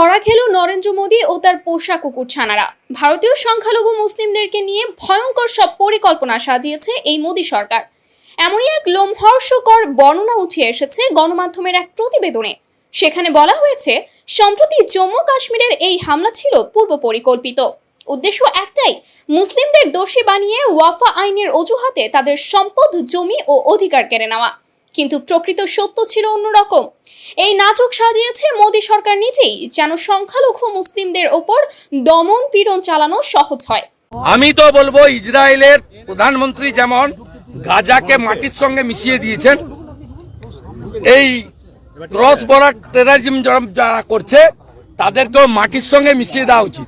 ধরা খেল নরেন্দ্র মোদী ও তার পোষা কুকুরছানারা। ভারতীয় সংখ্যালঘু মুসলিমদেরকে নিয়ে ভয়ঙ্কর সব পরিকল্পনা সাজিয়েছে এই মোদী সরকার। এমনই এক লোমহর্ষকর বর্ণনা উঠে এসেছে গণমাধ্যমের এক প্রতিবেদনে। সেখানে বলা হয়েছে, সম্প্রতি জম্মু কাশ্মীরের এই হামলা ছিল পূর্ব পরিকল্পিত। উদ্দেশ্য একটাই, মুসলিমদের দোষী বানিয়ে ওয়াফা আইনের অজুহাতে তাদের সম্পদ, জমি ও অধিকার কেড়ে নেওয়া। কিন্তু প্রকৃত সত্য ছিল অন্যরকম। এই নাটক সাজিয়েছে মোদী সরকার নিজেই, যেন সংখ্যালঘু মুসলিমদের ওপর দমন পীড়ন চালানো সহজ হয়। আমি তো বলবো, ইসরায়েলের প্রধানমন্ত্রী যেমন গাজাকে মাটির সঙ্গে মিশিয়ে দিয়েছেন, এই ক্রস বর্ডার টেররিজম যারা করছে তাদেরকেও মাটির সঙ্গে মিশিয়ে দেওয়া উচিত।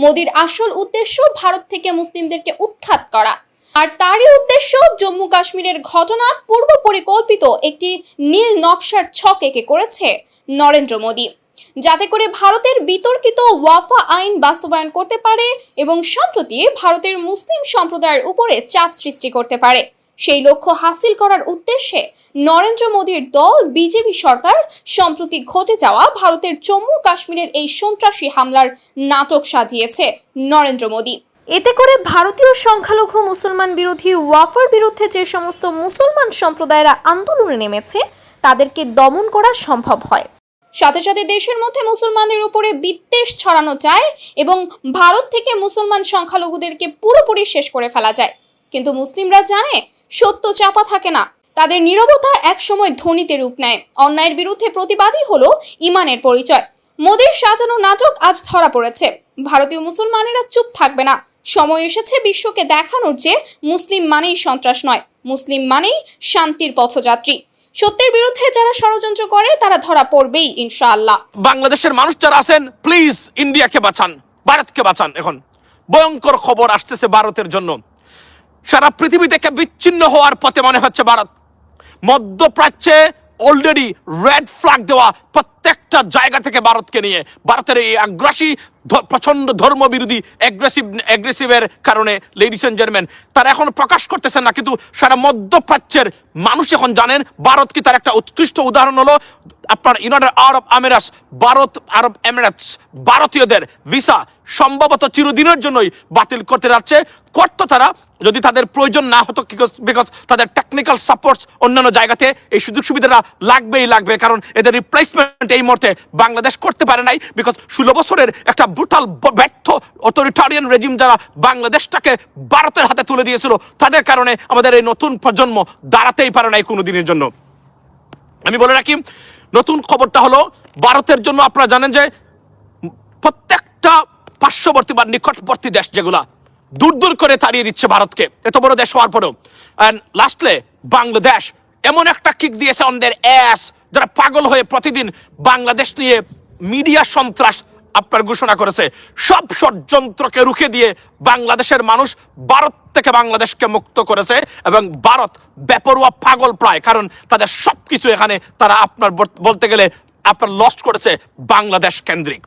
মোদীর আসল উদ্দেশ্য ভারত থেকে মুসলিমদেরকে উৎখাত করা, আর তারই উদ্দেশ্য জম্মু কাশ্মীরের ঘটনা পূর্ব পরিকল্পিত একটি নীল নকশার ছক এঁকে করেছে নরেন্দ্র মোদী, যাতে করে ভারতের বিতর্কিত ওয়াফা আইন বাস্তবায়ন করতে পারে এবং সম্প্রতি ভারতের মুসলিম সম্প্রদায়ের উপরে চাপ সৃষ্টি করতে পারে। সেই লক্ষ্য হাসিল করার উদ্দেশ্যে নরেন্দ্র মোদীর দল বিজেপি সরকার সম্প্রতি ঘটে যাওয়া ভারতের জম্মু কাশ্মীরের এই সন্ত্রাসী হামলার নাটক সাজিয়েছে নরেন্দ্র মোদী। এতে করে ভারতীয় সংখ্যালঘু মুসলমান বিরোধী ওয়াফার বিরুদ্ধে যে সমস্ত মুসলমান সম্প্রদায়েরা আন্দোলনে নেমেছে তাদেরকে দমন করা সম্ভব হয়। সাথে সাথে দেশের মধ্যে মুসলমানদের উপরে বিদ্বেষ ছড়ানো যায় এবং ভারত থেকে মুসলমান সংখ্যালঘুদেরকে পুরোপুরি শেষ করে ফেলা যায়। কিন্তু মুসলিমরা জানে, সত্য চাপা থাকে না। তাদের নীরবতা একসময় ধ্বনিতে রূপ নেয়। অন্যায়ের বিরুদ্ধে প্রতিবাদী হলো ইমানের পরিচয়। মোদীর সাজানো নাটক আজ ধরা পড়েছে। ভারতীয় মুসলমানেরা চুপ থাকবে না। সময় এসেছে বিশ্বকে দেখানোর যে মুসলিম মানেই সন্ত্রাস নয়, মুসলিম মানেই শান্তির পথযাত্রী। সত্যের বিরুদ্ধে যারা ষড়যন্ত্র করে তারা ধরা পড়বেই ইনশাআল্লাহ। বাংলাদেশের মানুষ যারা আছেন, প্লিজ ইন্ডিয়াকে বাঁচান, ভারতকে বাঁচান। এখন ভয়ঙ্কর খবর আসতেছে ভারতের জন্য। সারা পৃথিবী থেকে বিচ্ছিন্ন হওয়ার পথে মনে হচ্ছে ভারত। মধ্যপ্রাচ্যে অলরেডি রেড ফ্ল্যাগ দেওয়া প্রত্যেকটা জায়গা থেকে ভারতকে নিয়ে, ভারতের এই আগ্রাসী প্রচন্ড ধর্মবিরোধী অ্যাগ্রেসিভের কারণে লেডিস এন্ড জেন্টলম্যান তারা এখন প্রকাশ করতেছেন না, কিন্তু সারা মধ্যপ্রাচ্যের মানুষ এখন জানেন ভারত কি। তার একটা উৎকৃষ্ট উদাহরণ হলো আপনার ইউনাইটেড আরব আমিরাতস, আরব এমিরেটস ভারতীয়দের ভিসা সম্ভবত চিরদিনের জন্যই বাতিল করতে যাচ্ছে। করতো তারা যদি তাদের প্রয়োজন না হতো, বিকজ তাদের টেকনিক্যাল সাপোর্টস অন্যান্য জায়গাতে এই সুযোগ সুবিধাটা লাগবে, কারণ এদের রিপ্লেসমেন্ট এই মুহূর্তে বাংলাদেশ করতে পারে নাই। বিকজ 16 বছরের একটা ব্রুটাল ব্যর্থ অথরিটারিয়ান রেজিম যারা বাংলাদেশটাকে ভারতের হাতে তুলে দিয়েছিল, তাদের কারণে আমাদের এই নতুন প্রজন্ম দাঁড়াতেই পারে নাই কোনো দিনের জন্য। আমি বলে রাখি, নতুন খবরটা হলো ভারতের জন্য আপনারা জানেন যে প্রত্যেকটা পার্শ্ববর্তী বা নিকটবর্তী দেশ যেগুলা দূর করে তাড়িয়ে দিচ্ছে ভারতকে, এত বড় দেশ হওয়ার পরেও। এন্ড লাস্টলে বাংলাদেশ এমন একটা কিক দিয়েছে অন দেয়ার অ্যাস, যারা পাগল হয়ে প্রতিদিন বাংলাদেশ নিয়ে মিডিয়া সন্ত্রাস আপনার ঘোষণা করেছে। সব ষড়যন্ত্রকে রুখে দিয়ে বাংলাদেশের মানুষ ভারত থেকে বাংলাদেশকে মুক্ত করেছে, এবং ভারত বেপরোয়া পাগল প্রায়, কারণ তাদের সবকিছু এখানে তারা আপনার বলতে গেলে আপনার লস্ট করেছে বাংলাদেশ কেন্দ্রিক।